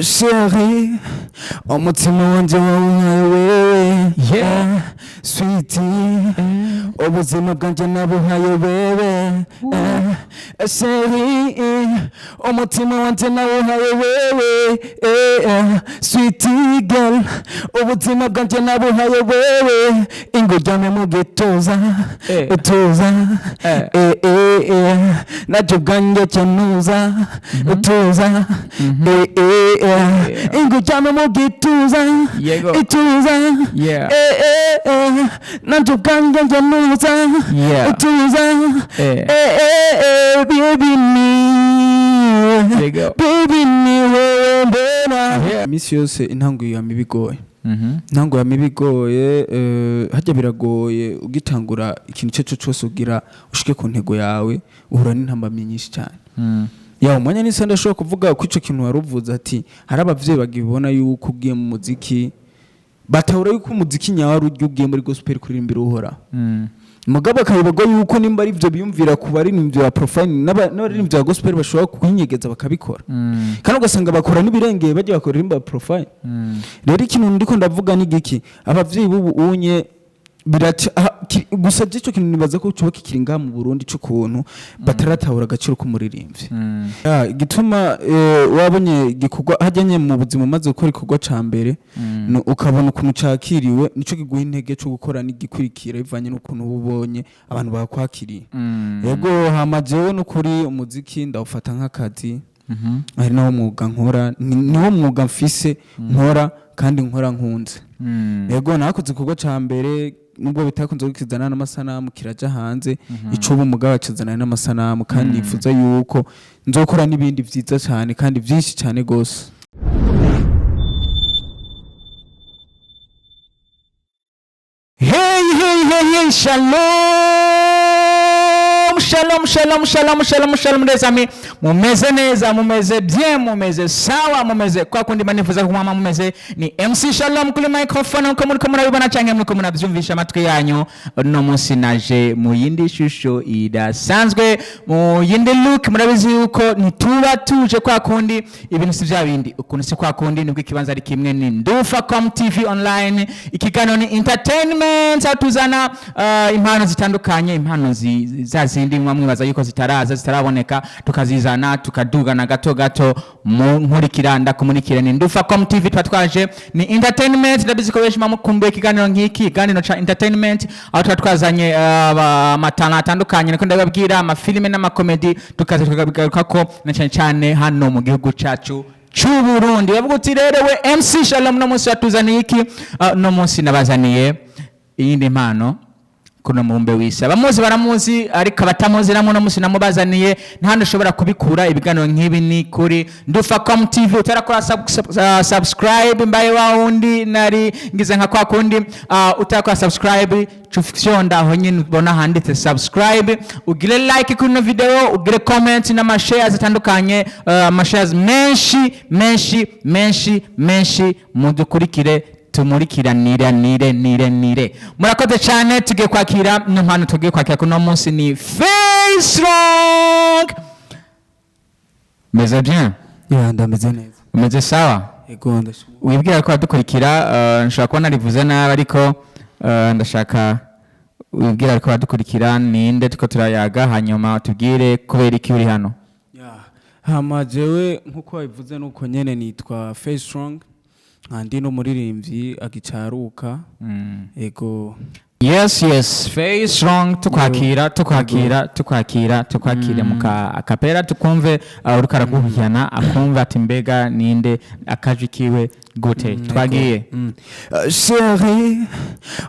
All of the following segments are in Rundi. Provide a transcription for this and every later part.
Chérie, umutima wanje wawuhaye wewe sweetie, ubuzima bwanje nabuhaye wewe chérie, umutima wanje nawuhaye wewe sweetie girl, ubuzima bwanje nabuhaye wewe, ingujyame mu gituza tuza naje bwanjye cyanuza tuza ingujyame mu gituza tuza naje bwanjye cyanuza tuza baby me wewe misi yose intanguye ya mibigoye ntango ya mibigoye hajya biragoye ugitangura ikintu cyo cyose ugira ushike ku ntego yawe uhura n'intambamye nyinshi cyane ya umwanya nisa ndashobora kuvuga ko ico kintu waruvuza ati hari abavyeyi bagibona yuko ugiye mu muziki batahura yuko umuziki nyawe ari ugiye muri gospel kuririmbira uhora mugabo akayibagwa yuko nimba ari byo biyumvira ku baririmbyi ba profile n'abaririmbyi ba gospel bashobora kuyinyegeza bakabikora kandi ugasanga bakora n'ibirengeye bajya bakora irimba profile rero ikintu ndiko ndavuga ni giki abavyeyi bubu unye gusa cyo kintu nibaza ko cyubaka ikiringa mu Burundi cyo kuntu bataratahura agaciro k'umuririmbyi gituma wabonye gikorwa hajyanye mu buzima maze gukora ikorwa ca mbere ukabona ukuntu cakiriwe nico kiguha intege cyo gukora n'igikurikira bivanye n'ukuntu ubonye abantu bakwakiriye yego hamajewe no kuri umuziki ndawufata nk'akazi ari nawo mwuga nkora niwo mwuga mfise nkora kandi nkora nkunze yego nakoze ikorwa ca mbere nubwo bitakunze gukizana n'amasanamu kiraja hanze icuba umugabo acizana n'amasanamu kandi yifuza yuko nzokora n'ibindi vyiza cyane kandi byinshi cyane gose. Hey shalom les amis, mumeze neza, mumeze bien, mumeze sawa, mumeze kwa kundi manifuza kumama mumeze ni MC Chalom kuri microphone uko muri murabibona cyangwa muri murabyumvisha amatwi yanyu. No munsi naje mu yindi shusho idasanzwe, mu yindi look. Murabizi yuko nituba tuje kwa kundi ibintu si bya bindi ukuntu si kwa kundi nibwo ikibanza ari kimwe ni Ndufacom TV online, ikigano ni entertainment atuzana impano zitandukanye, impano zazindi mwamwibaza yuko zitaraboneka tukazizana tukadugana gato gato mu nkurikiranda komunikira ni Ndufacom TV twatwaje ni entertainment. Ndabizi ko benshi mamukumbuye ikiganiro nk'iki, ikiganiro cha entertainment aho twazanye amatana atandukanye niko ndababwira amafilime n'amakomedi tukaza tugaruka ko na cyane hano mu gihugu cyacu cy'u Burundi. Bavuga uti rero we MC Chalom no munsi watuzaniye iki? No munsi nabazaniye iyindi mpano kuno mumbe wise abamuzi baramuzi ariko abatamuzi namwe no musi namubazaniye ntandi ushobora kubikura ibiganiro nk'ibi ni kuri Ndufacom TV. Utarakora subscribe mbaye waundi nari ngize nka kwa kundi utarakora subscribe chufyonda aho nyine ubona handitse subscribe, ugire like kuno video, ugire comment na shares zitandukanye, shares menshi mudukurikire tumurikiranire. Murakoze cyane. Tugiye kwakira n'impano tugiye kwakira kuno munsi ni FAY STRONG. Meze bien? Ya ndameze neza. Umeze sawa? Yego ndashaka. Wibwira ko adukurikira nshaka ko narivuze nabi ariko ndashaka wibwira ko adukurikira ninde tuko turayaga hanyuma tubwire kubera iki uri hano. Ya hamajewe nkuko wabivuze nuko nyene nitwa FAY STRONG, ndi no muririmbyi agicaruka. Ego yes FAY STRONG tukwakira muka akapera tukumve uriko araguhiyana akumva ati mbega ninde akajikiwe gute twagiye. Chérie,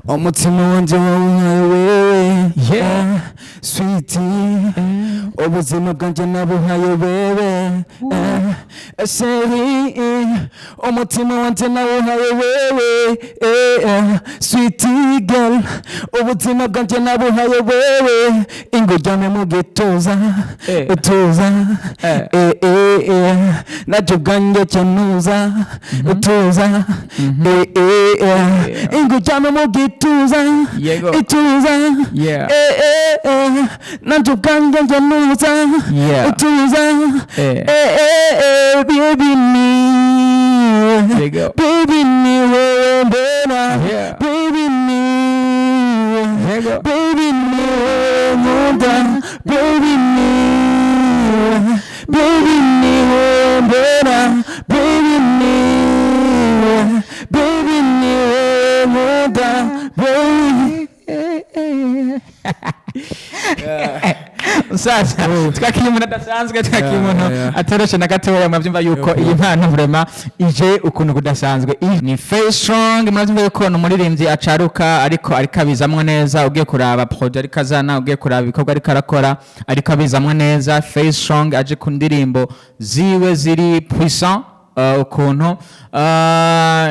umutima wanje wawuhaye wewe sweetie, ubuzima bwanje nabuhaye wewe chérie, umutima wanje nawuhaye wewe sweetie girl, ubuzima bwanje nabuhaye wewe, ingujyame mu gituza tuza naje bwanjye cyanuza tuza ingujyame mu gituza tuza naje bwanjye cyanuza tuza baby me There you go. Baby niwe mbona Yeah. baby niwe There you go. baby niwe nkunda baby niwe mbona baby niwe nkunda baby. Sasa twakiye umuntu adasanzwe twakiye umuntu atoroshe na gatoya mwavyumva yuko iyi mpano vraiment ije ukuntu kudasanzwe ni FAY STRONG mwavyumva yuko n'umuririmbyi acaruka ariko abizamwe neza ugiye kuraba project ariko azana ugiye kuraba ibikorwa ariko arakora ariko abizamwe neza FAY STRONG aje ku ndirimbo ziwe ziri puissant ukuntu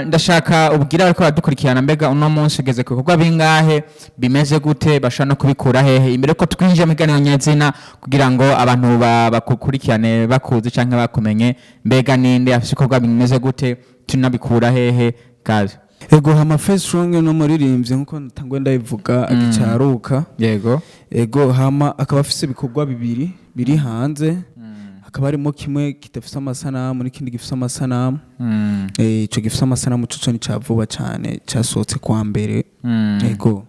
ndashaka ubwira ariko badukurikirana mbega uno munsi ugeze ku bikorwa bingahe bimeze gute bashaka no kubikura hehe imbere ko twinjije mu kiganiro nyazina kugira ngo abantu bakukurikirane bakuzi canke bakumenye mbega ninde afite ibikorwa bimeze gute tunabikura hehe kazi. Ego hama FAY STRONG no muririmbyi nkuko ntangwe ndabivuga agicaruka. Yego. Ego hama akaba afise ibikorwa bibiri biri hanze. Akaba harimo kimwe kitafise amasanamu n'ikindi gifise amasanamu. Ico gifise amasanamu coco ni cavuba cyane casohotse kwa mbere. Ego.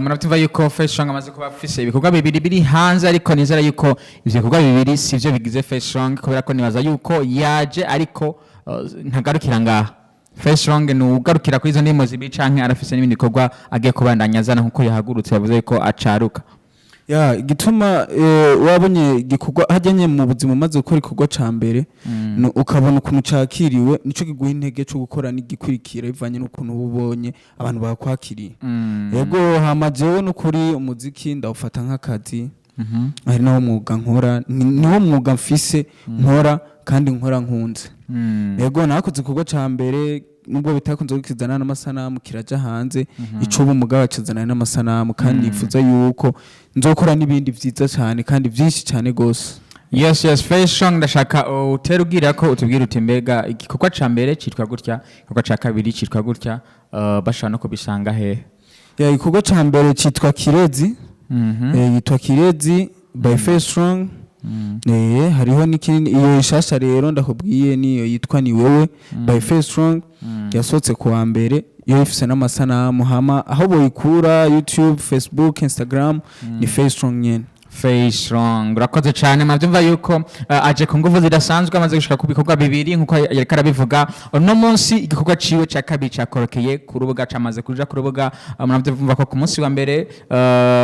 Murabyumva yuko FAY STRONG amaze kuba afise ibikorwa bibiri biri hanze ariko nizera yuko ivyo bikorwa bibiri sivyo bigize FAY STRONG kubera ko nibaza yuko yaje ariko ntagarukira ngaha. FAY STRONG ni ugarukira kuri izo ndimo zibiri canke arafise n'ibindi bikorwa agiye kubandanya azana nkuko yahagurutse yavuze yuko acaruka. Ya gituma wabonye gikorwa hajyanye mu buzima maze gukora ikorwa ca mbere ukabona ukuntu cakiriwe nico kiguha intege cyo gukora n'igikurikira bivanye n'ukuntu ubonye abantu bakwakiriye. Yego hamajewe no kuri umuziki ndawufata nk'akazi. Ari naho mwuga nkora niho mwuga mfise nkora kandi nkora nkunze. Yego nakoze ikorwa ca mbere nubwo bitakunze kukizana n'amasanamu kiraja hanze ico ubumuga bakizana n'amasanamu kandi ifuza yuko nzokora n'ibindi vyiza cyane kandi byinshi cyane gose. Yes FAY STRONG ndashaka uterugira ko utubwira uti mbega igikorwa ca mbere citwa gutya igikorwa ca kabiri citwa gutya bashaka no kubisanga hehe. Ya igikorwa ca mbere citwa Kirezi. Yitwa Kirezi by FAY STRONG. Hariho n'ikindi iyo ishasha rero ndakubwiye niyo yitwa ni wewe by FAY STRONG yasohotse kuwa mbere yo ifise n'amasanamu hama aho boyikura YouTube, Facebook, Instagram ni FAY STRONG nyene. FAY STRONG urakoze cyane mwavyumva yuko aje ku nguvu zidasanzwe amaze gushika ku bikorwa bibiri nkuko yareka arabivuga no munsi igikorwa ciwe ca kabiri cakorokeye ku rubuga camaze kuja ku rubuga mwavyumva ko ku munsi wa mbere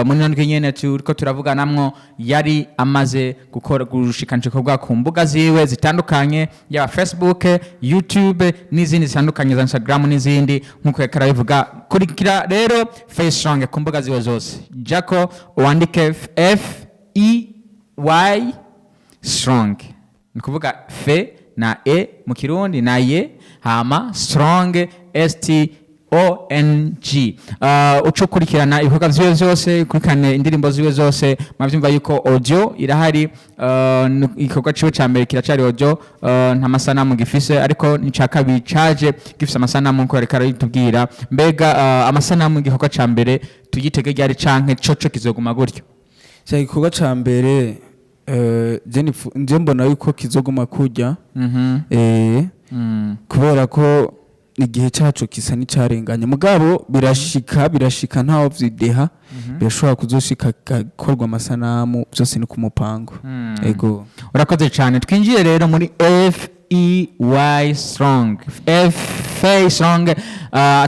muri nandwe nyene turiko turavuga namwo yari amaze gukora gushikanje igikorwa ku mbuga ziwe zitandukanye ya Facebook, YouTube n'izindi zitandukanye za Instagram n'izindi nkuko yareka arabivuga kurikira rero FAY STRONG ku mbuga ziwe zose jako wandike FAY STRONG ni kuvuga fe na e mu kirundi na ye hama strong STONG ucukurikirana ibikorwa vyiwe vyose kurikane indirimbo ziwe zose mwavyumva yuko audio irahari igikorwa ciwe ca mbere kiracari audio nta masanamu gifise ariko nica kabiri caje gifise amasanamu nko yareka aritubwira mbega amasanamu igikorwa ca mbere tugitege ryari canke coco kizoguma gutyo. Cya gikorwa ca mbere nje mbona yuko kizoguma kujya kubera ko igihe cyacu kisa n'icarenganye mugabo birashika ntaho vyideha birashobora kuzoshika gakorwa amasanamu byose ni ku mupango. Ego urakoze cyane twinjiye rero muri FAY STRONG FAY STRONG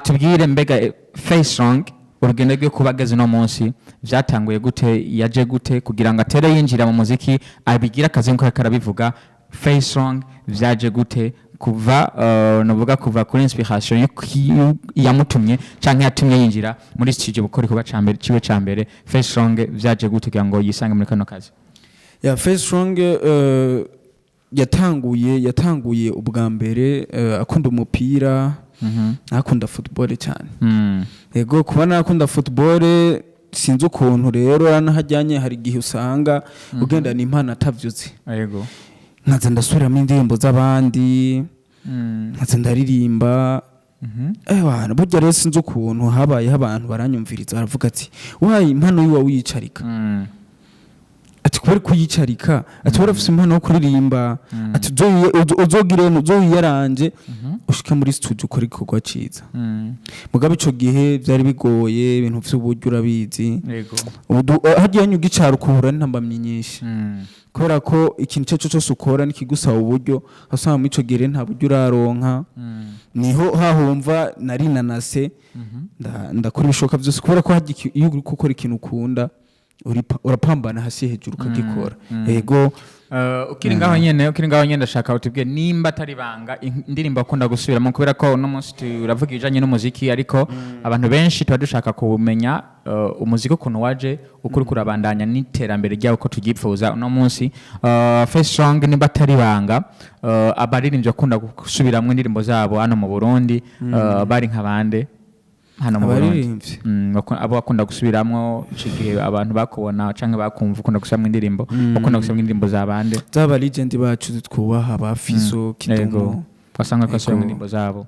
tubwire mbega FAY STRONG urugendo rwo kubageza no munsi byatanguye gute yaje gute kugira ngo atere yinjira mu muziki abigira akazi nko karabivuga FAY STRONG byaje gute kuva kuva kuri inspiration yamutumye canke yatumye yinjira muri studio gukora ikuba cambere ciwe cambere FAY STRONG byaje gute kugira ngo yisange muri kano kazi. Ya FAY STRONG yatanguye ubwa mbere akunda umupira akunda football cyane. Ego kuba nakunda football sinzi ukuntu rero anahajyanye hari gihe usanga ugenda ni impana atavyuze. Yego nkaza ndasubiramo indirimbo z'abandi nkaza ndaririmba wana burya rero sinzi ukuntu habayeho abantu baranyumviriza baravuga ati wayi impano yiwa wiyicarika ati kubera kuyicarika ati warafise impano yo kuririmba ati uzogire uzoyaranje ushike muri studio ukora igikorwa ciza mugabe ico gihe byari bigoye ibintu vy'uburyo urabizi hagiye nyuga icaro kuhura n'intambamyi nyinshi kubera ko ikintu cyo cyose ukora nikigusaba uburyo asanga muri ico gihe nta buryo uraronka niho hahumva nari nanase ndakora ibishoka byose kubera ko iyo uri gukora ikintu ukunda urapambana hasi hejuru ukagikora yego ukiri ngaho nyene ndashaka utubwiye nimba atari banga indirimbo akunda gusubiramo kubera ko uno munsi turavuga ibijanye n'umuziki ariko abantu benshi tuba dushaka kumenya umuziki ukuntu waje ukuri kurabandanya n'iterambere ryawo ko tugipfuza uno munsi FAY STRONG nimba atari banga abaririmbyi akunda gusubiramo indirimbo zabo hano mu Burundi bari nk'abande hano mu Burundi abo bakunda gusubiramwo igihe abantu bakubona canke bakumva ukunda gusubiramo indirimbo bakunda gusubiramo indirimbo zabande zaba legend bacu twubaha ba Fizo Kidumu basanga ko gusubiramo indirimbo zabo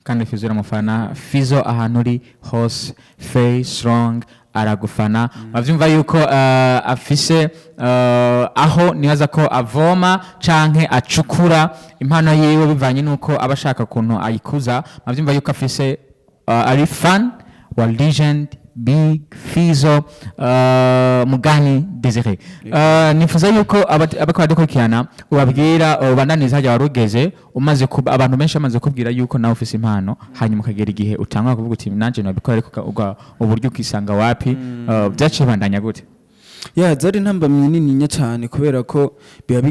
kandi Fizo ndamufana Fizo ahantu uri hose FAY STRONG aragufana bavyumva yuko afise aho nibaza ko avoma canke acukura impano yiwe bivanye nuko abashaka kuntu ayikuza bavyumva yuko afise ari fan wa legend Big Fizo Mugani Desire nifuza yuko abakora dukurikirana ubabwira ubandaniza hajya warugeze umaze abantu benshi bamaze kubwira yuko nawe ufise impano hanyuma ukagera igihe utangwa kuvuga uti nanje nabikora ariko uburyo ukisanga wapi byaciye bandanya gute zari ntambamye nini cyane kubera ko biba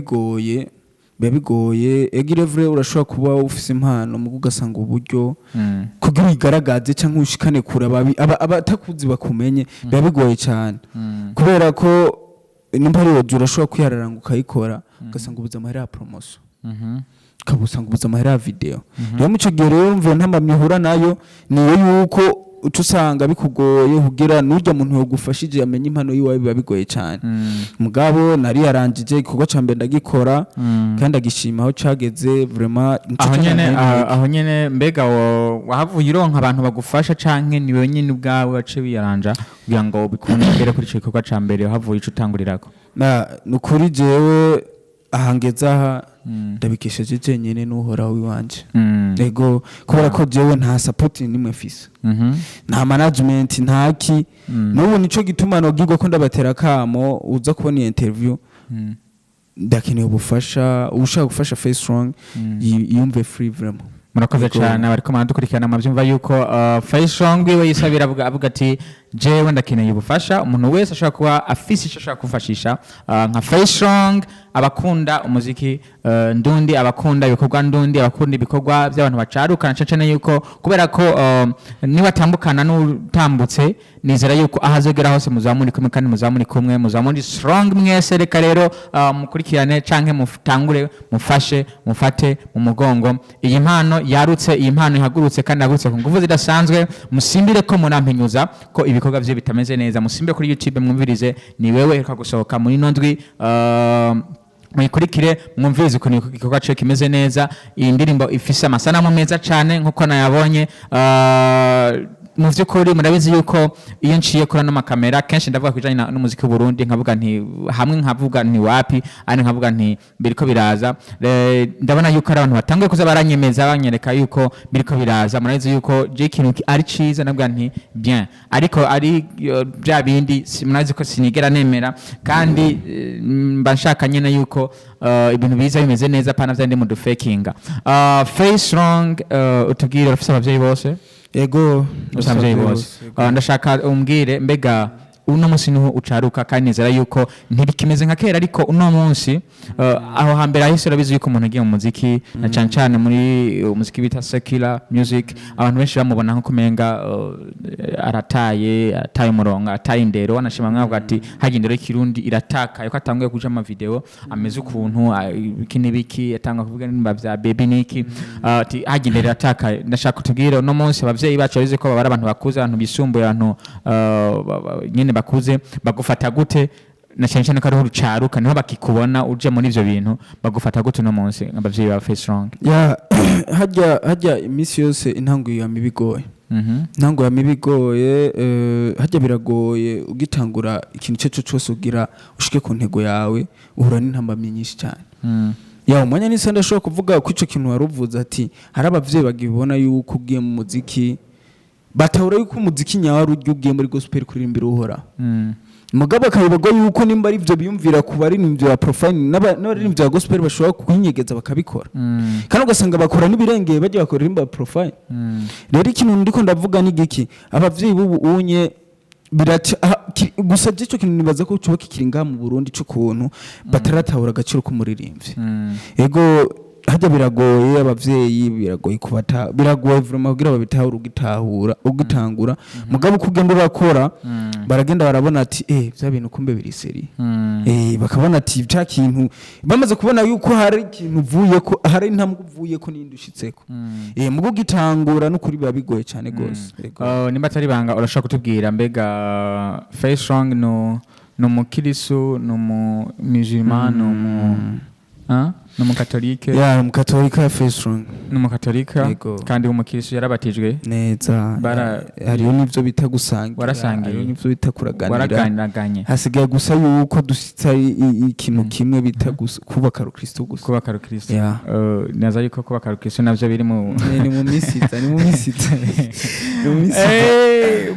bigoye egirevre urashobora kuba ufise impano mu ugasanga uburyo kugira igaragaze cyangwa ushikane kura abatakuzi bakumenye biba bigoye cyane kubera ko nimba ari wowe urashobora kwiyararanga ukayikora ugasanga ubuza amahera ya promotion kabusanga ubuza amahera ya video rero mu cyo gihe rero mvuye ntambamye hura nayo niyo yuko utusanga bikugoye kugira nurya muntu yogufashije amenye impano yiwe biba bigoye cyane mugabo nari yarangije igikorwa cyambere ndagikora kandi agishima aho cageze vraiment aho nyene mbega wahavuye ironka abantu bagufasha canke ni wewe nyene ubwawe wace biyaranja kugira ngo bikunde mbere kuri ico gikorwa cyambere havuye ico utangurirako nukuri jewe ahangeza ndabikesheje jenyene n'uhoraho wiwanje ego kubera ko jewe nta support nimwe mfise nta management ntaki n'ubu nico gituma nogirwa ko ndabatera kamo uza kubona iyi interview ndakeneye ubufasha ushaka gufasha FAY STRONG yumve free vraiment murakoze cyane bariko maradukurikirana amavyumva yuko FAY STRONG we yisabira avuga ati jewe ndakeneye ubufasha umuntu wese ashaka kuba afise icyo ashaka kufashisha nka FAY STRONG abakunda umuziki ndundi abakunda ibikorwa ndundi abakunda ibikorwa by'abantu bacarukana cyane yuko kubera ko niba tambukana n'utambutse nizera yuko ahazogera hose muzamuri kumwe kandi muzamuri kumwe muzamuri strong mwese reka rero mukurikirane canke mutangure mufashe mufate mu mugongo iyi mpano yarutse iyi mpano ihagurutse kandi yagurutse ku nguvu zidasanzwe musimbire ko murampenyuza ko ibikorwa bye bitameze neza musimbe kuri YouTube mwumvirize ni wewe reka gusohoka muri nondwi muyikurikire mwumvirize ukuntu igikorwa cyo kimeze neza iyi ndirimbo ifise amasanamu meza cyane nkuko nayabonye mu vy'ukuri murabizi yuko iyo nciye kuri no makamera kenshi ndavuga kwijanye n'umuziki w'u Burundi nkavuga nti hamwe nkavuga nti wapi ari nkavuga nti biriko biraza ndabona yuko ari abantu batanguye kuza baranyemeza banyereka yuko biriko biraza murabizi yuko je ikintu ari ciza ndavuga nti bien ariko ari bya bindi murabizi ko sinigera nemera kandi mbanshaka nyene yuko ibintu biza bimeze neza pana vyandi mu dufakinga FAY STRONG utubwire bafise abavyeyi bose ego usamvye bose ndashaka umbwire mbega uno munsi niho ucaruka kandi nizera yuko ntibikimeze nka kera ariko uno munsi aho hambere ahise urabizi yuko umuntu agiye mu muziki na cyane muri umuziki bita secular music abantu benshi bamubona nko kumenga arataye umurongo ataye indero wanashima mwavuga ati haje indero y'ikirundi irataka yuko atanguye kuja ama video ameze ukuntu ikinibiki yatanga kuvuga nimba vya baby niki ati haje indero irataka ndashaka kutubwira uno munsi abavyeyi bacu bize ko babara abantu bakuze abantu bisumbuye abantu nyene bakuze bagufata gute na cyane ko ari urucaruka niho bakikubona uje muri ivyo bintu bagufata gute no munsi abavyeyi ba FAY STRONG hajya imisi yose intango ya mibigoye ntango yamibigoye hajya biragoye ugitangura ikintu cyo cyose ugira ushike ku ntego yawe uhura n'intambamye nyinshi cyane ya umwanya nisa ndashobora kuvuga ko ico kintu waruvuze ati hari abavyeyi bagibona yuko ugiye mu muziki batahura yuko umuziki nyawe urujya ugiye muri gospel kuririmbira uhora mugabo akabibago yuko nimba ari byo biyumvira ku baririmbyi ba profile n'abaririmbyi ba gospel bashobora kuhinyegeza bakabikora kandi ugasanga bakora n'ibirengeye bajya bakora rimba profile rero ikintu ndiko ndavuga ni giki abavyeyi bubu unye gusa cyo kintu nibaza ko cyo kikiringa mu Burundi cyo kuntu bataratahura agaciro k'umuririmbyi ego hajya biragoye abavyeyi biragoye kubata biragoye vraiment kugira babitahura ugitangura mugabo kugenda bakora baragenda barabona ati bya bintu kumbe biri seri bakabona ati bya kintu bamaze kubona yuko hari ikintu uvuye ko hari intambwe uvuye ko nindushitseko mugo gitangura no kuri biba bigoye cyane gose nimba atari banga urashaka kutubwira mbega FAY STRONG no mukirisu no musulman no mukatolike ya mukatolika FAY STRONG no mukatolika kandi umukirisu yarabatijwe neza hariyo nivyo bita gusangira warasangiye nivyo bita kuraganira waraganiraganye hasigaye gusa yuko dusitsa ikintu kimwe bita kubaka rukristo gusa kubaka rukristo neza yuko kubaka rukristo navyo biri mu ni mu misita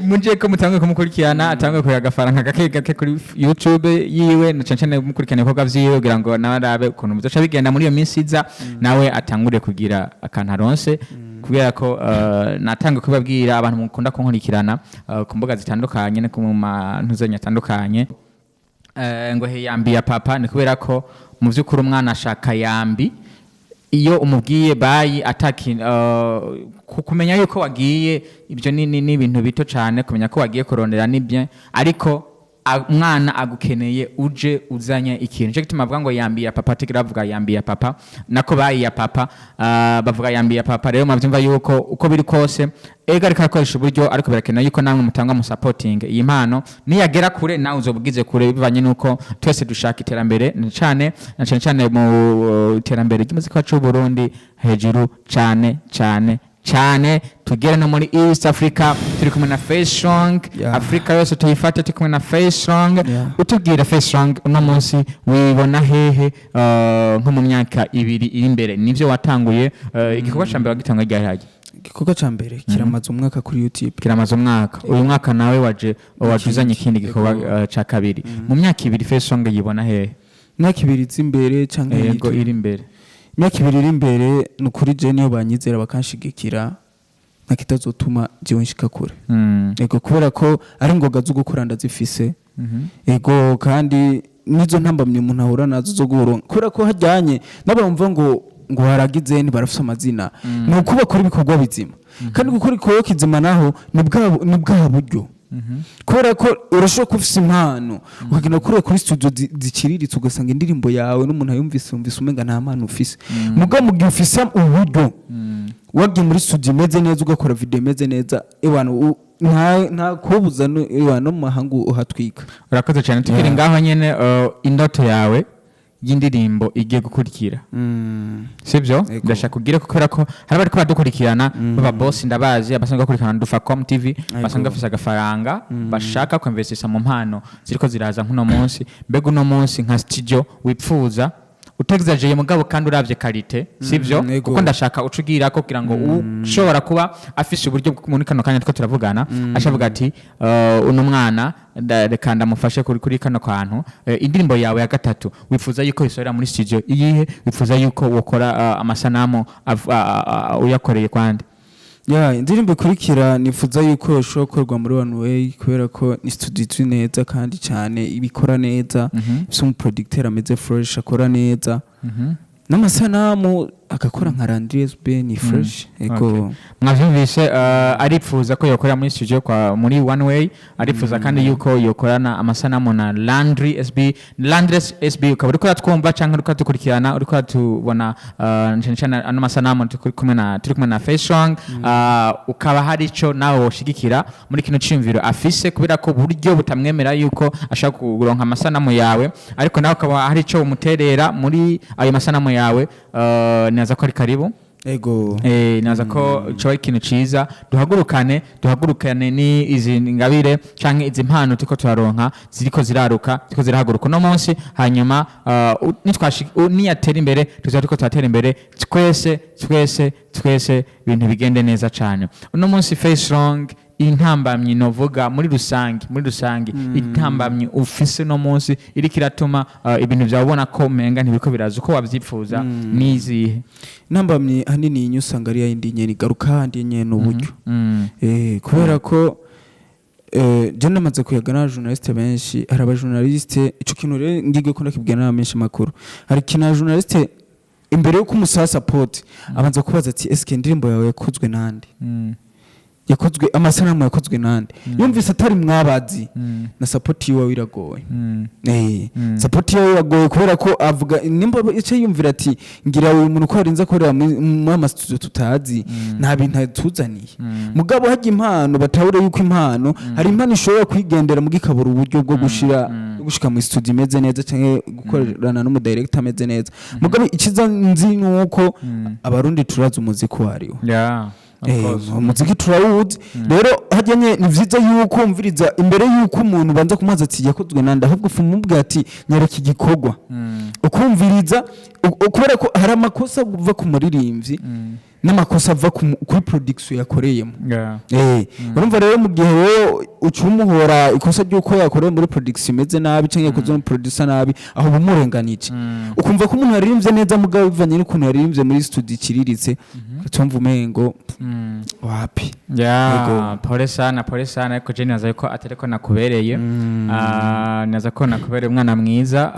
muje ko mutangiye kumukurikirana atangiye kuya gafaranga gake kuri YouTube yiwe na cyane mukurikirana ibikorwa vyiwe kugira ngo nabarabe ukuntu muzoca bigenda muri iyo minsi iza nawe atangure kugira akantaronse kubera ko natanga kubabwira abantu mukunda kunkurikirana ku mbuga zitandukanye no ku mantuzanya atandukanye ngo he yambi ya papa ni kubera ko mu vyukuri umwana ashaka yambi iyo umubwiye bayi ataki kumenya yuko wagiye ibyo ni ibintu bito cyane kumenya ko wagiye kurondera nibye ariko umwana agukeneye uje uzanye ikintu cyo gituma bavuga ngo yambiye papa tikira bavuga yambiye papa nako bayi ya papa bavuga yambiye papa rero mwavyumva yuko uko biri kose ega ariko akoresha uburyo ariko birakeneye yuko namwe mutanga mu supporting iyi mpano niyagera kure nawe uzobugize kure bivanye nuko twese dushaka iterambere cyane mu iterambere ry'umuziki wacu Burundi hejuru cyane tugere no muri East Africa turi kumwe na FAY STRONG Africa yose tuyifate turi kumwe na FAY STRONG utubwira FAY STRONG uno munsi wibona hehe nko mu myaka 2 iri imbere nivyo watanguye igikorwa cyambere wagitanga ryahage igikorwa cyambere kiramaze umwaka kuri YouTube kiramaze umwaka uyu mwaka nawe wajuzanye ikindi gikorwa ca kabiri mu myaka 2 FAY STRONG yibona hehe myaka 2 z'imbere cyangwa yego iri imbere myaka 2 iri imbere nukuri je niyo banyizera bakanshigikira nakitazotuma je nshika kure ego kubera ko ari ngoga zo gukora ndazifise ego kandi nizo ntambamye umuntu ahura nazo zo guronka kubera ko hajyanye n'abamva ngo haragize ni barafise amazina no kuba kuri bikorwa bizima kandi gukora ikoyo kizima naho ni bwa buryo kubera ko urashobora kufisa impano ukagenda kuri studio zikiriritse ugasanga indirimbo yawe n'umuntu ayumvise umenga nta mpano ufise muga mu gihe ufise uburyo wagiye muri studio imeze neza ugakora video imeze neza ebana nta kubuza no mu mahanga uhatwika urakoze cyane tukiri ngaho nyene indoto yawe y'indirimbo igiye gukurikira sibyo ndashaka kugira kubera ko hari bari kubadukurikirana baba boss ndabazi abasanzwe bakurikirana Ndufacom TV basanzwe bafise agafaranga bashaka kwinvestisa mu mpano ziriko ziraza nkuno munsi mbega uno munsi nka studio wipfuza utexageye mugabo kandi uravye qualité sivyo kuko ndashaka ucugira ko kugira ngo ushobora kuba afise uburyo muri kano kanya two turavugana ashavuga ati uno mwana reka ndamufashe kuri kano kantu indirimbo yawe ya gatatu wifuza yuko isorera muri studio iyihe wifuza yuko wokora amasanamu uyakoreye kwande indirimbo ikurikira nifuza yuko ushobora gukorwa muri One Way kubera ko ni studio neza kandi cyane ibikora neza ifite umuproducteur ameze fresh akora neza n'amasanamu agakora nka Landry ni fresh ego mwavyumvise aripfuza ko yokora muri studio muri One Way aripfuza kandi yuko yokorana amasanamu na Landry SB ukaba uriko twumva canke uriko dukurikirana uriko tubona cyane ano masanamu turi kumwe na FAY STRONG ukaba hari ico nawe woshigikira muri kino cimviro afise kubera ko buryo butamwemera yuko ashaka kuronka amasanamu yawe ariko nawe ukaba hari ico umuterera muri ayo masanamu yawe naza ko ari karibu ego naza ko cyo ikintu ciza duhagurukane ni izi ngabire canke izi mpano tuko turaronka ziriko zirahaguruka no munsi hanyuma niyatera imbere tuzaba turiko turatera imbere twese ibintu bigende neza cane uno munsi FAY STRONG intambamyi novuga muri rusangi intambamyi ufise no munsi iri kiratuma ibintu byabona ko menga ntibiko biraza uko wavyipfuza nizihe intambamyi hanini inyusanga ari yindi nyene garuka handi nyene uburyo kubera ko je namaze kuyagana journaliste benshi hari aba journaliste ico kintu rero ngigwe ko ndakibwira n'amenshi makuru hari kina journaliste imbere yo kumusaba support abanza kubaza ati eske indirimbo yawe yakozwe nande yakozwe amasanamu yakozwe nande yumvise atari mwabazi na support yiwe iragoye support yiwe iragoye kubera ko avuga nimba ice yumvira ati ngira uyu muntu ko arinza korera mu amastudio tutazi nta bintu tuzaniye mugabo haje impano batawure yuko impano hari impano ishobora kwigendera mu gikabura uburyo bwo gushika mu studio imeze neza cyangwa gukorana n'umu director ameze neza mugabo ikiza nzi nuko abarundi turaza umuziki wariwo umuziki turawuzi rero hajyanye ni vyiza yuko umviriza imbere yuko umuntu banza kumaza ati yakozwe nande ahubwo fumubwa ati nyaraki gikorwa ukumviriza ukubera ko hari amakosa uva ku muririmbyi n'amakosa ava kuri production yakoreyemo urumva rero mu gihe wewe ucumuhora ikosa ryuko yakoreye muri production imeze nabi cyangwa yakoze mu producer nabi aho bumurenganije ukumva ko umuntu yaririmbye neza mugabo bivanye n'ukuntu yaririmbye muri studio kiriritse tumva umengo wapi pole sana ariko je naza yuko atariko nakubereye naza ko nakubereye umwana mwiza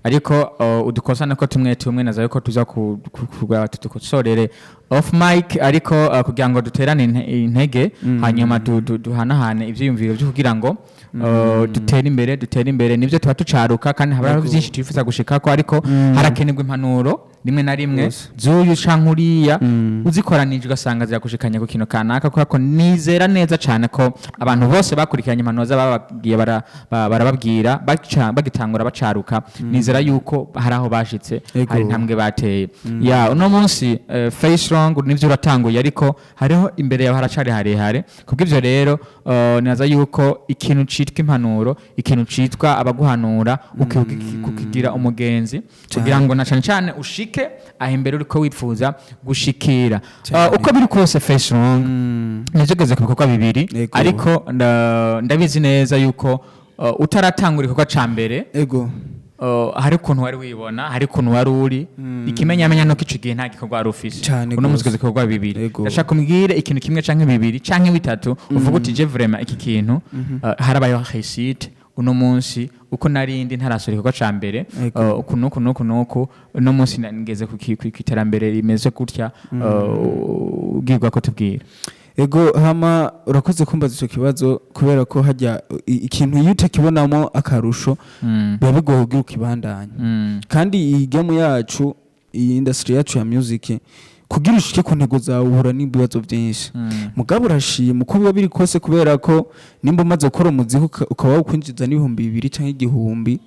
ariko udukosa nako tumwe naza yuko tuza kugwa tudukosorere off mic ariko kugira ngo duterane intege hanyuma duhanahane ivyiyumviro byo kugira ngo dutere imbere nivyo tuba tucaruka kandi haba byinshi twifuza gushikako ariko harakenerwa impanuro rimwe na rimwe zuyu cankuriya uzikoranije ugasanga ziragushikanya ku kino kanaka kuko nizera neza cyane ko abantu bose bakurikiranye impanuro z'abagiye barababwira bagitangura bacaruka nizera yuko haraho bashitse hari ntambwe bateye uno munsi FAY STRONG nivyo uratanguye ariko hariho imbere yawe haracari harehare kubw'ivyo rero naza yuko ikintu citwa impanuro ikintu citwa abaguhanura ukigira umugenzi kugira ngo na cyane ushike aho imbere uriko wipfuza gushikira uko biri kose FAY STRONG nizegeze ku bikorwa bibiri ariko ndabizi neza yuko utaratangura igikorwa ca mbere hari ukuntu wari wibona hari ukuntu wari uri ikimenyamenya no kico gihe nta gikorwa wari ufise uno munsi ugeze kubikorwa bibiri ndashaka kumbwire ikintu kimwe canke bibiri canke bitatu uvuga uti je vraiment iki kintu harabayeho réussite uno munsi uko narindi ntarasura igikorwa ca mbere uku uno munsi ngeze ku iterambere rimeze gutya ubwirwa ko tubwira hama urakoze kumbaza ico kibazo kubera ko hajya ikintu yute kibonamo akarusho biba bigoye kugira ukibandanya kandi iyi game yacu iyi industry yacu ya music kugira ushike ku ntego zawe uhura n'ibibazo byinshi mugabo urashima uko biba biri kose kubera ko nimba umaze gukora umuziki ukaba ukwinjiza n'ibihumbi 2 canke 1000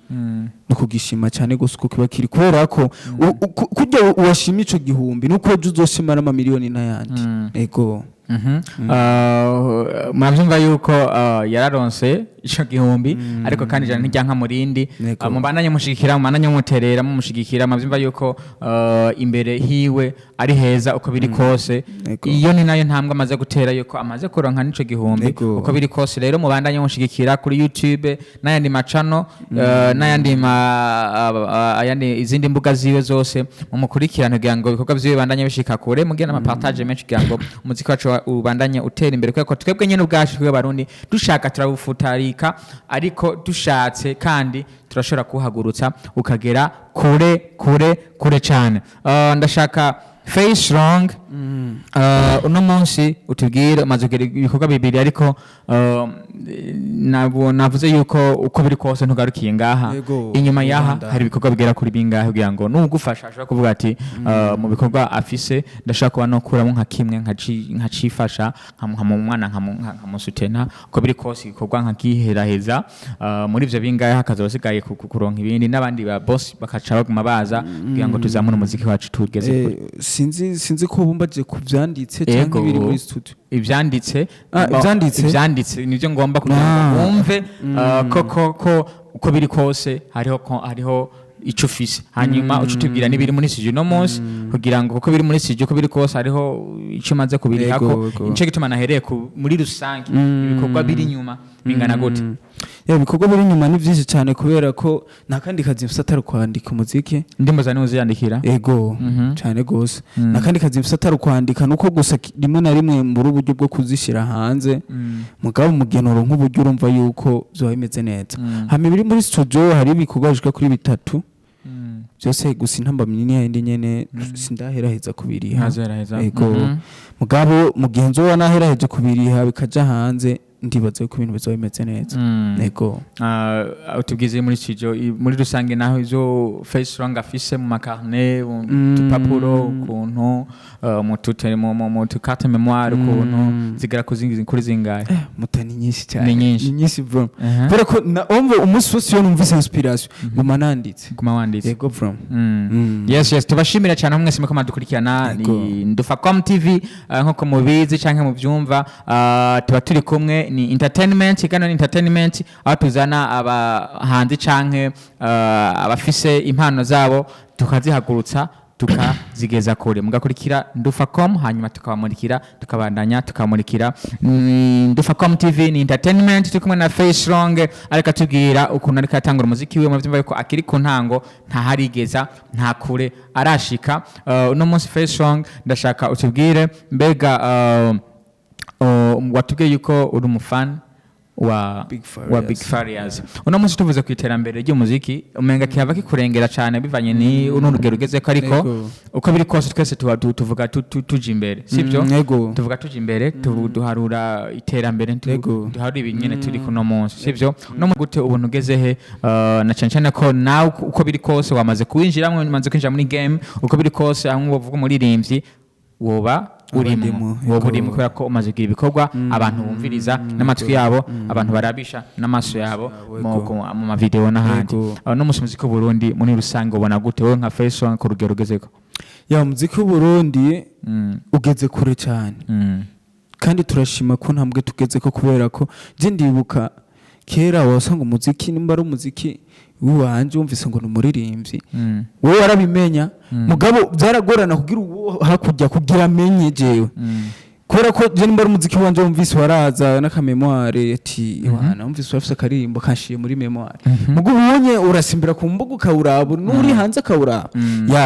no kugishima cyane gose uko kiba kiri kubera ko kujya uwashima ico 1000 nuko ejo uzoshima n'amamiliyoni n'ayandi mwavyumva yuko yararonse ico gihumbi ariko kandi jana ntijyanka murindi mubandanye mushigikira mubandanye muterera mumushigikira mwavyumva yuko imbere hiwe ari heza uko biri kose iyo ni nayo ntambwe amaze gutera yuko amaze kuronka nico gihumbi uko biri kose rero mubandanye mushigikira kuri YouTube n'ayandi macano n'ayandi izindi mbuga ziwe zose mumukurikirana kugira ngo ibikorwa vyiwe bandanye bishika kure mugena ama partage menshi kugira ngo umuziki wacu ubandanye utera imbere kuko twebwe nyene ubwacu twe barundi dushaka turabufutarika ariko dushatse kandi turashobora kuhagurutsa ukagera kure cyane ndashaka FAY STRONG uno munsi utubwire umaze kugira ibikorwa bibiri ariko navuze yuko uko biri kose ntugarukiye ngaha inyuma yaha hari ibikorwa bigera kuri bingahe kugira ngo nugufasha ashobora kuvuga ati mu bikorwa afise ndashaka kuba no kuramo nka kimwe nkacifasha nka mwana nkamusutena uko biri kose ibikorwa nkakiheraheza muri ivyo bingahe hakaza basigaye kuronka ibindi n'abandi ba boss bakaca baguma baza kugira ngo tuzamure umuziki wacu tugeze kure sinzi ko bumbaje kuvyanditse cyangwa biri muri studio ivyanditse nivyo ngomba kugira ngo wumve uko biri kose hariho ico ufise hanyuma ucutubwira nibiri muri studio no munsi kugira ngo kuko biri muri studio ko biri kose hariho ico maze kubirihako ince gituma nahereye muri rusangi ibikorwa biri nyuma bingana gute ibikorwa biri nyuma ni vyinshi cyane kubera ko nakandi kazi mfise atari kwandika umuziki ndimo zane uziyandikira cyane gose nakandi kazi mfise atari kwandika nuko gusa rimwe na rimwe mbura uburyo bwo kuzishira hanze mugabo mugenoro nk'uburyo urumva yuko byo bimeze neza hame biri muri studio hari ibikorwa bishika kuri bitatu byose gusa intamba minini yindi nyene sindaheraheza kubiriha mugabo mugenzo wa naheraheje kubiriha bikaja hanze ndibaza ko ibintu bizo bimeze neza nego utubwize muri studio muri rusange naho izo FAY STRONG afise mu makarne tupapuro kuntu mu tutari mu carte mémoire kuntu zigera kuri zingahe mutani nyinshi cyane nyinshi bro pero ko omve umunsi wose yo numvise inspiration guma wanditse yego bro yes tubashimira cyane mwese muko madukurikirana ni Ndufacom TV nko mubizi canke mu byumva tuba turi kumwe ni entertainment igana ni entertainment aho tuzana abahanzi canke abafise impano zabo tukazihagurutsa tukazigeza kure mugakurikira Ndufacom hanyuma tukabamurikira tukabandanya tukamurikira Ndufacom TV ni entertainment turi kumwe na FAY STRONG ariko tubwira ukuntu ariko atangura umuziki wiwe muvyumva yuko akiri ku ntango nta harigeza nta kure arashika uno munsi FAY STRONG ndashaka utubwire mbega watubwiye yuko uri umufan wa Big Farias uno munsi tuvuze ku iterambere ry'umuziki umenga kihava kikurengera cyane bivanye ni urugero ugeze ko ariko uko biri kose twese tuvuga tuje imbere sibyo tuvuga tuje imbere duharura iterambere duharura ibinyene turi kuno munsi sibyo no mu gute ubuntu ugeze he na cyane ko nawe uko biri kose wamaze kuwinjiramwe umaze kwinjira muri game uko biri kose aho bavuga umuririmbyi woba urimo kubera ko umaze kugira ibikorwa abantu bumviriza n'amatwi yabo abantu barabisha n'amaso yabo mu mavideo n'ahandi no muziki w'u Burundi muri rusange ubona gute wowe nka FAY STRONG ku rugero ugezeko muziki w'u Burundi ugeze kure cyane kandi turashima ko ntambwe tugezeko kubera ko je ndibuka kera wasanga umuziki nimba ari umuziki wanje wumvise ngo numuririmbyi wowe warabimenya mugabo byaragorana kugira hakujya kugira amenye jewe kubera ko je nimba ari umuziki wanje wumvise waraza n'akamemoire ati wana wumvise wafise akarimbo kashiye muri memoire mugo ubonye urasimbira ku mbuga ukawuraba nuri hanze akawuraba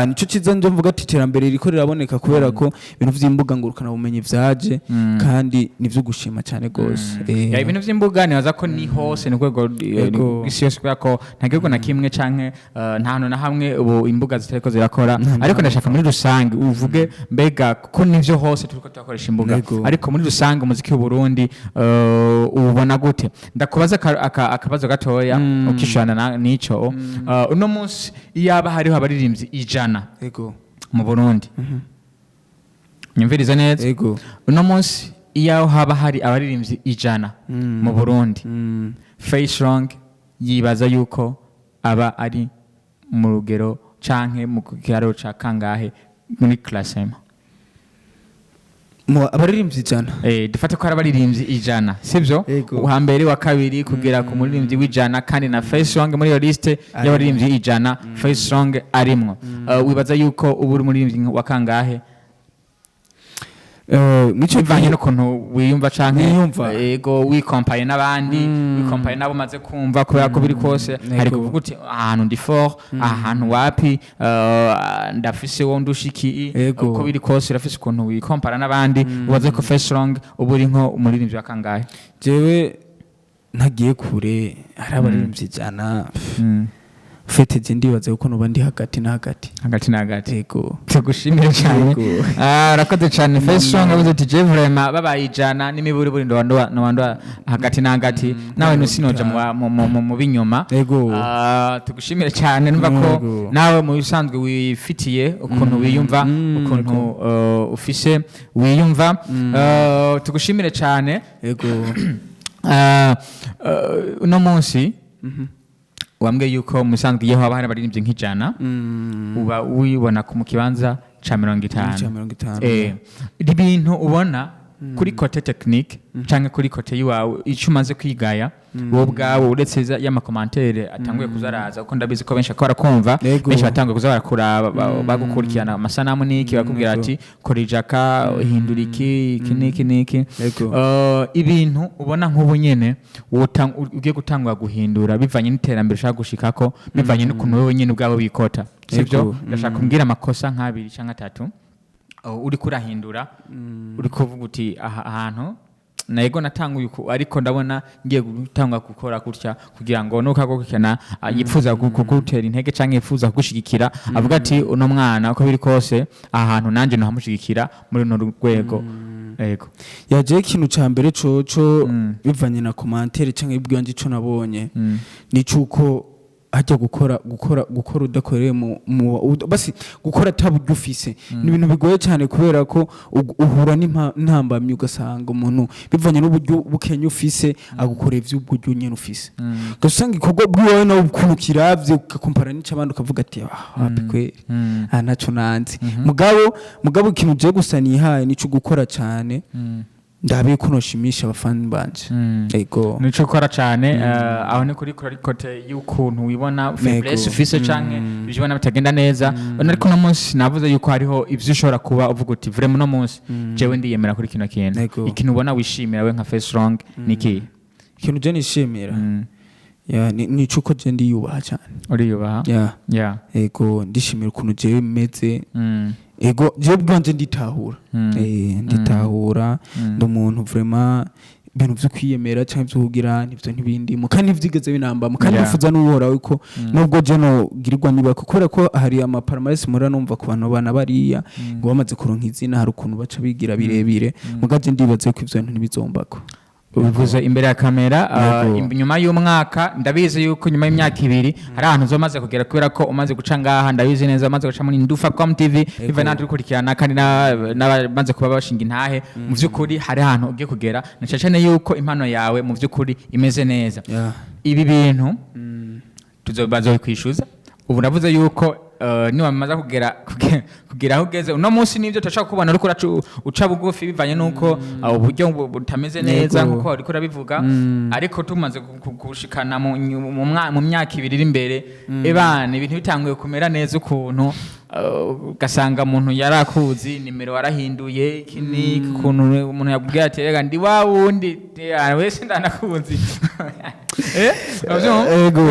nico ciza nje mvuga ati iterambere riko riraboneka kubera ko ibintu vy'imbuga ngurukana bumenyi vyaje kandi nivyo gushima cyane gose ibintu vy'imbuga nibaza ko ni hose ni rwego gisiyose kubera ko ntagirwa na kimwe canke nta na hamwe ubu imbuga zitariko zirakora ariko ndashaka muri rusange uvuge mbega ko nivyo hose turiko turakoresha imbuga ariko muri rusange umuziki w'u Burundi ubona gute ndakubaza akabazo gatoya ukishana nico uno munsi yaba hariho abaririmbyi 100 mu Burundi nyumviriza neza uno munsi iyo haba hari abaririmbyi 100 mu Burundi FAY STRONG yibaza yuko aba ari mu rugero canke mu kigero ca kangahe muri classe abaririmbyi 100 dufate ko abaririmbyi 100 sivyo uhambere wa kabiri kugera ku muririmbyi w'100 kandi na FAY STRONG muri yo liste y'abaririmbyi 100 FAY STRONG arimwo wibaza yuko ubu uri muririmbyi wa kangahe bivanye n'ukuntu wiyumva canke yego wikompaye n'abandi wikompaye nabo maze kumva kubera ko biri kose hari kuvuga uti ahantu ndi fort ahantu wapi ndafise wo ndushiki uko biri kose urafise ukuntu wikompara n'abandi ubaze ko FAY STRONG ubu uri nko umuririmbyi wa kangahe jewe ntagiye kure hari abaririmbyi 100 fete je ndibaza yuko noba ndi hagati na hagati yego tugushimire cyane rakoze cyane FAY STRONG avuze ati je vraiment babayijana n'imiburi buri ndo hagati na hagati nawe nusinoje mu binyoma tugushimire cyane numva ko nawe mu bisanzwe wifitiye ukuntu wiyumva ukuntu ufise wiyumva tugushimire cyane yego uno munsi wambwe yuko musanzwe iyo haba hari abaririmbyi nk'ijana uba wibona ku kibanza ca 50 ibintu ubona kuri kote technique canke kuri kote yiwawe ico umaze kwigaya wowe ubwawe uretse y'amakomantere atanguye kuzaraza kuko ndabizi ko benshi akora kumva benshi batanguye kuza barakuraba bagukurikirana amasanamu niki bakubwira ati korijaka hindura iki niki ibintu ubona nk'ubu nyene ugiye gutangwa guhindura bivanye n'iterambere ushaka gushikako bivanye n'ukuntu wowe nyene ubwawe bikota sivyo ndashaka kumbwira amakosa nk'abiri canke atatu uri kurahindura uri kuvuga uti ahantu naego natanguye ariko ndabona ngiye gutangwa gukora gutya kugira ngo nukagukana yipfuza kugutera intege canke yipfuza kugushigikira avuga ati uno mwana uko biri kose ahantu nanje no hamushigikira muri no rwego yego yaje ikintu ca mbere coco bivanye na commentaire canke ibwanje ico nabonye ni cuko hajya gukora udakoreye mu basi gukora taburyo ufise ni ibintu bigoye cyane kubera ko uhura n'intambamye ugasanga umuntu bivanye n'uburyo bukenya ufise agukoreye ivy'ubwo nyene ufise gasanga ikorwa bwiwe no ukuntu kiravye ukakompara n'icabandi ukavuga ati happy kweri naco nanzi mugabo ikintu je gusa nihaye nico gukora cyane ndabiye ko noshimisha abafani banje yego nico ukora cyane aho ni kuri kote y'ukuntu wibona faiblesse ufise canke bijibona bitagenda neza ariko no munsi navuze yuko hariho ivyo ushobora kuba uvuga uti vraiment no munsi jewe ndiyemera kuri kino kintu ikintu ubona wishimira we nka FAY STRONG niki ikintu je nishimira nico ko je ndiyubaha cyane uriyubaha yego ndishimira ukuntu jewe meze ego je bwanje nditahura ndumuntu vraiment ibintu byo kwiyemera cyangwa byo kugira nivyo ntibindi mu kandi vyigeze binamba mu kandi bifuza n'uhora wiko nubwo je no girirwa niba kubera ko hari ama palmarès mura numva ku bantu bana bariya ngo bamaze kuronka izina hari ukuntu baca bigira birebire mugaje ndibaze ko ivyo bintu ntibizombako ubivuze imbere ya kamera nyuma y'umwaka ndabizi yuko nyuma y'imyaka 2 hari ahantu zomaze kugera kubera ko umaze guca ngaha ndabizi neza umaze guca muri Ndufacom TV biva naturi kurikirana kandi n'abamaze kuba bashinga intahe mu vy'ukuri hari ahantu ugiye kugera nacacane yuko impano yawe mu vy'ukuri imeze neza ibi bintu tuzobazo kwishuza ubu navuze yuko niba bamaze kugera aho ugeze uno munsi nivyo tutashaka kubona ariko uca bugufi bivanye nuko uburyo butameze neza nkuko ariko urabivuga ariko tumaze gushikana mu myaka 2 iri imbere ebane ibintu bitanguye kumera neza ukuntu gasanga umuntu yarakuzi nimero warahinduye kini kuntu umuntu yakubwira ati rega ndi wawundi wese ndanakuzi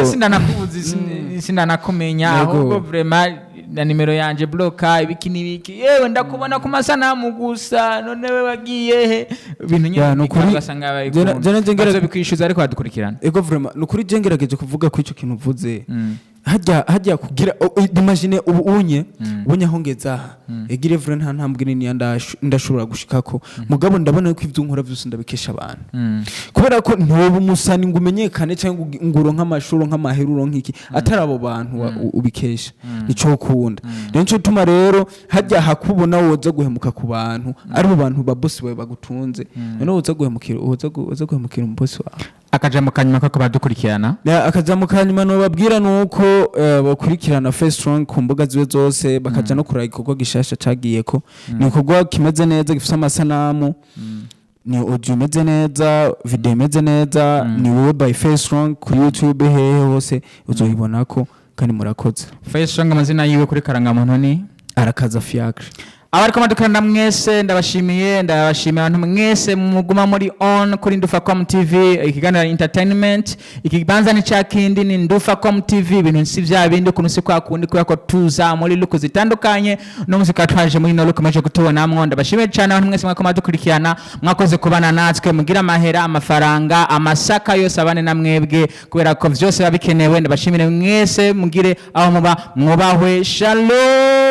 sindanakuzi sindanakumenya ahubwo vraiment na nimero yanje bloka ibiki yewe ndakubona ku masanamu gusa none we wagiye he ibintu nyine ugasanga bari bikwishyuza ariko badukurikirana ego vraiment nukuri je ngerageje kuvuga ko ico kintu uvuze hajya kugira imagine ubunye aho ngeza egire vre nta ntambwe nini ndashobora gushikako mugabo ndabona ko ivyo nkora byose ndabikesha abantu kubera ko ntoba umusani ngo umenyekane cyangwa nguro nk'amashuro nk'amaheruro nk'iki atari abo bantu ubikesha nico kunda nico tuma rero hajya hakubona woza guhemuka ku bantu ari bo bantu ba boss bawe bagutunze none woza guhemukira mu boss wawe akajambo kanyuma ko badukurikirana akajambo kanyuma no babwira nuko bakurikirana FAY STRONG ku mbuga ziwe zose bakaja no kuraba ikorwa gishasha cagiyeko ni ikorwa kimeze neza gifite amasanamu ni audio imeze neza video imeze neza ni wowe by FAY STRONG kuri YouTube hehe hose uzohibonako kandi murakoze FAY STRONG amazina yiwe kuri karangamuntu ni arakaza fiacre abariko madukana mwese ndabashimiye abantu mwese muguma muri on kuri Ndufacom TV ikiganiro entertainment ikibanza ni cyakindi ni Ndufacom TV ibintu nsi vya bindi kunusi kwa kundi ko tuza muri luku zitandukanye no muzika twaje muri no luku maje kutubona mwo ndabashimiye cyane abantu mwese mwako madukurikirana mwakoze kubana natwe mugira amahera amafaranga amasaka yose abane na mwebwe kubera ko vyose babikenewe ndabashimire mwese mugire aho muba mwubahwe shalom